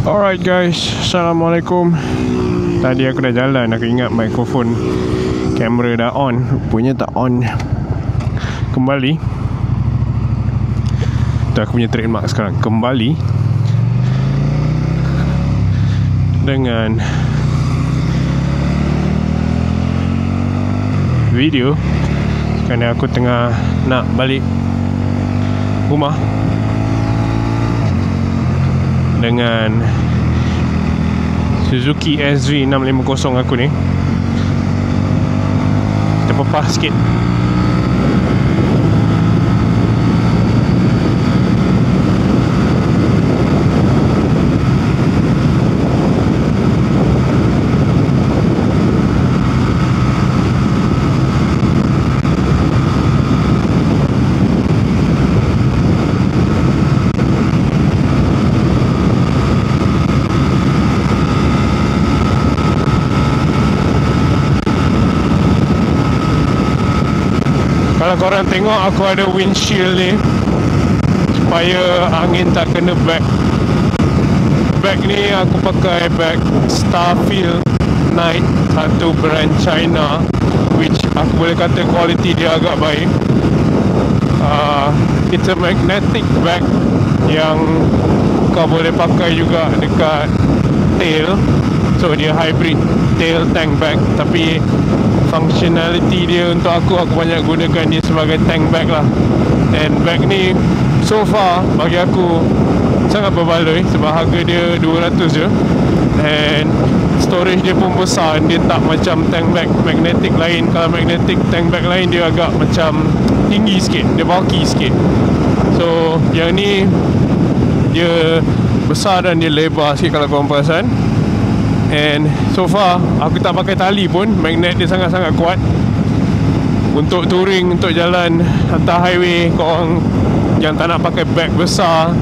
Alright guys, Assalamualaikum. Tadi aku dah jalan, aku ingat mikrofon kamera dah on, rupanya tak on kembali. Itu aku punya trademark sekarang, kembali dengan video kerana aku tengah nak balik rumah dengan Suzuki SV650 aku ni. Terpepah sikit. Kalau korang tengok, aku ada windshield ni supaya angin tak kena back. Bag ni aku pakai bag Starfield Night, satu brand China, which aku boleh kata quality dia agak baik. It's a magnetic bag yang kau boleh pakai juga dekat tail. So dia hybrid tail tank bag, tapi functionality dia untuk aku banyak gunakan dia sebagai tank bag lah. And bag ni so far bagi aku sangat berbaloi sebab harga dia 200 je. And storage dia pun besar, dia tak macam tank bag magnetic lain. Kalau magnetic tank bag lain dia agak macam tinggi sikit, dia bulky sikit. So yang ni dia besar dan dia lebar sikit kalau korang perasan. And so far aku tak pakai tali pun, magnet dia sangat-sangat kuat. Untuk touring, untuk jalan atas highway, korang yang tak nak pakai bag besar,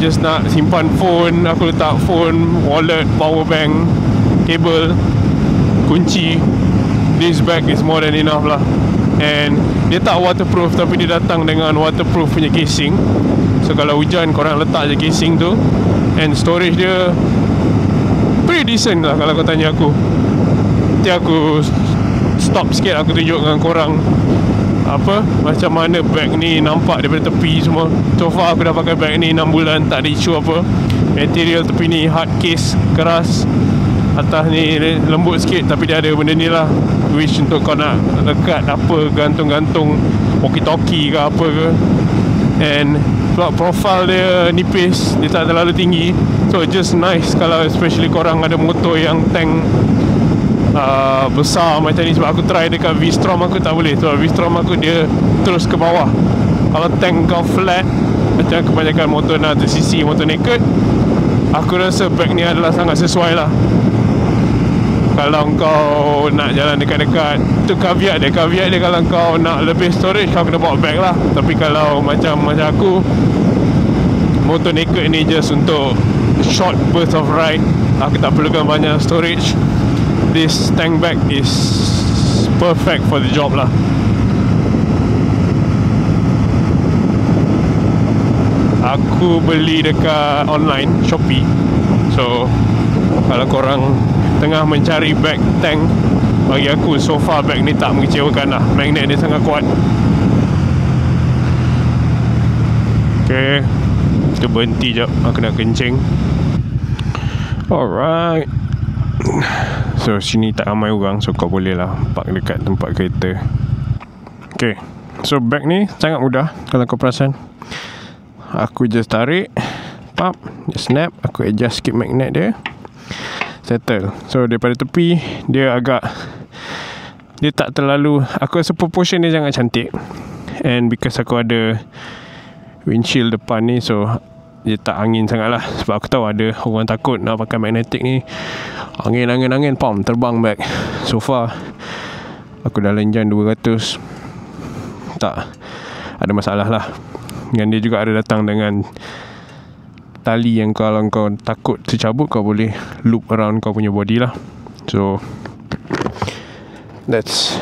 just nak simpan phone, aku letak phone, wallet, power bank, kabel, kunci, this bag is more than enough lah. And dia tak waterproof, tapi dia datang dengan waterproof punya casing. So kalau hujan korang letak je casing tu. And storage dia pretty decent lah kalau kau tanya aku. Nanti aku stop sikit, aku tunjuk dengan korang macam mana bag ni nampak daripada tepi semua. So far aku dah pakai bag ni 6 bulan, tak ada isu apa. Material tepi ni hard case, keras. Atas ni lembut sikit, tapi dia ada benda ni lah, which untuk kau nak lekat apa, gantung-gantung walkie-talkie ke apa ke. And profile dia nipis, dia tak terlalu tinggi. So just nice kalau especially korang ada motor yang tank besar macam ni. Sebab aku try dekat V-Strom, aku tak boleh. Sebab V-Strom aku dia terus ke bawah. Kalau tank kau flat, macam kebanyakan motor 600cc, motor naked, aku rasa bag ni adalah sangat sesuai lah. Kalau kau nak jalan dekat-dekat, tu caveat dia kalau kau nak lebih storage, kau kena bawa bag lah. Tapi kalau macam aku, motor naked ni just untuk short burst of ride, aku tak perlukan banyak storage. This tank bag is perfect for the job lah. Aku beli dekat online Shopee. So kalau korang tengah mencari bag tank, bagi aku so far bag ni tak mengecewakan lah. Magnet dia sangat kuat. Okay, kita berhenti jap, aku nak kencing. Alright. So sini tak ramai orang, so kau boleh lah park dekat tempat kereta. Okay, so bag ni sangat mudah kalau kau perasan. Aku just tarik, pop, just snap, aku adjust sikit magnet dia, settle. So daripada tepi dia tak terlalu, aku rasa proportion dia sangat cantik. And because aku ada windshield depan ni, so dia tak angin sangat lah. Sebab aku tahu ada orang takut nak pakai magnetic ni, angin, pom, terbang bag. So far aku dah lenjan 200, tak ada masalah lah. Dan dia juga ada datang dengan tali yang kalau kau takut tercabut, kau boleh loop around kau punya body lah. So that's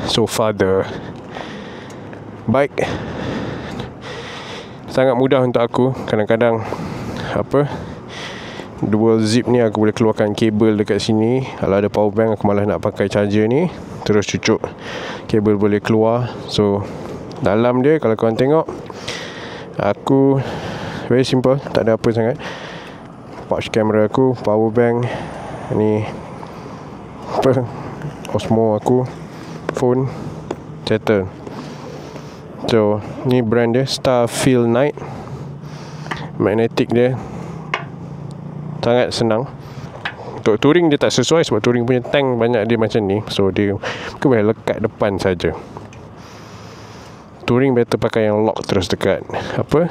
so far the bike. Sangat mudah untuk aku. Kadang-kadang Dua zip ni aku boleh keluarkan kabel dekat sini. Kalau ada power bank, aku malah nak pakai charger ni, terus cucuk kabel boleh keluar. So dalam dia kalau korang tengok, aku very simple, tak ada apa sangat. Pouch kamera aku, power bank, ni apa, Osmo aku, phone, settle. So ni brand dia Starfield Night. Magnetic dia sangat senang. Untuk touring dia tak sesuai, sebab touring punya tank banyak dia macam ni. So dia mungkin boleh lekat depan saja. Touring better pakai yang lock terus dekat apa,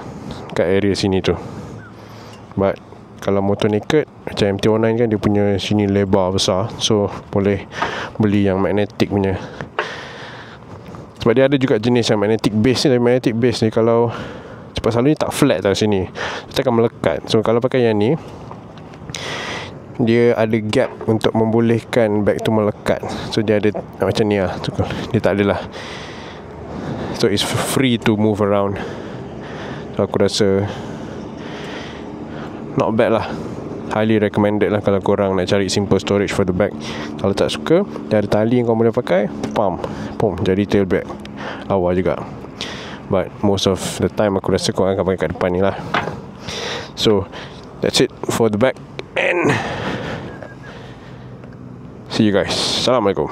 kat area sini tu. But kalau motor naked macam MT-09 kan, dia punya sini lebar besar. So boleh beli yang magnetic punya. Sebab dia ada juga jenis yang magnetic base ni. Magnetic base ni kalau sebab selalunya tak flat tau sini, dia akan melekat. So kalau pakai yang ni, dia ada gap untuk membolehkan bag tu melekat. So dia ada macam ni lah. Dia tak adalah, so it's free to move around. So aku rasa not bad lah, highly recommended lah kalau korang nak cari simple storage for the bag. Kalau tak suka, dia ada tali yang kau boleh pakai, pump, jadi tail bag. Lawa juga. But most of the time aku rasa korang akan pakai kat depan ni lah. So that's it for the bag, and see you guys. Assalamualaikum.